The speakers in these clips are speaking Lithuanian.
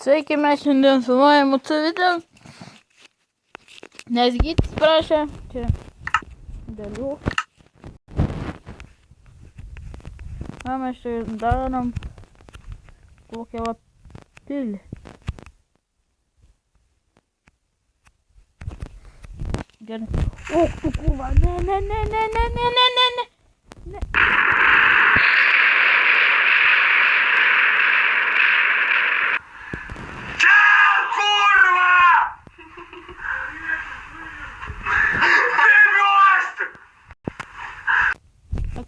Sveiki, mes šiandien filmuojame mūsų video, nes Gytis prašė čia dalių. Ką mes čia darom? Kokią va pilį. Gerai. O, tu kurva, ne.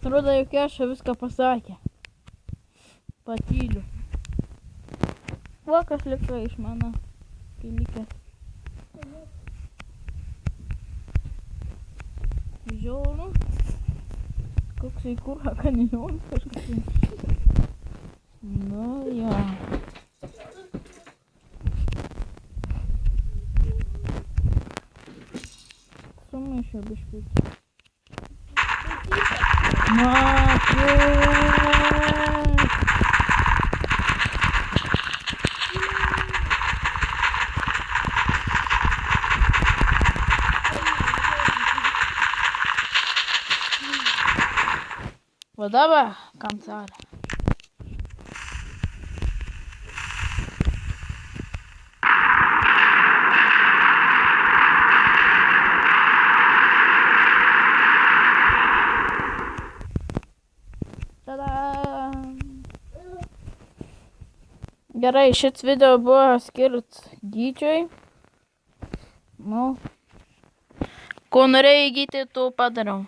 Atrodo, jog aš viską pasakė. Patyliu. Vokas liko iš mano pilikės. Žiauru. Koks į kurą kanjonas kažkas. Nu jo. Sumaišiau biškutį. Вот давай, конца. Gerai, šis video buvo skirtas Gyčiui. Nu, ko norėjai įgyti, tu padariau.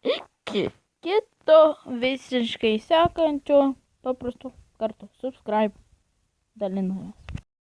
Iki kito visiškai sekančio paprasto karto. Subscribe. Dalinamės.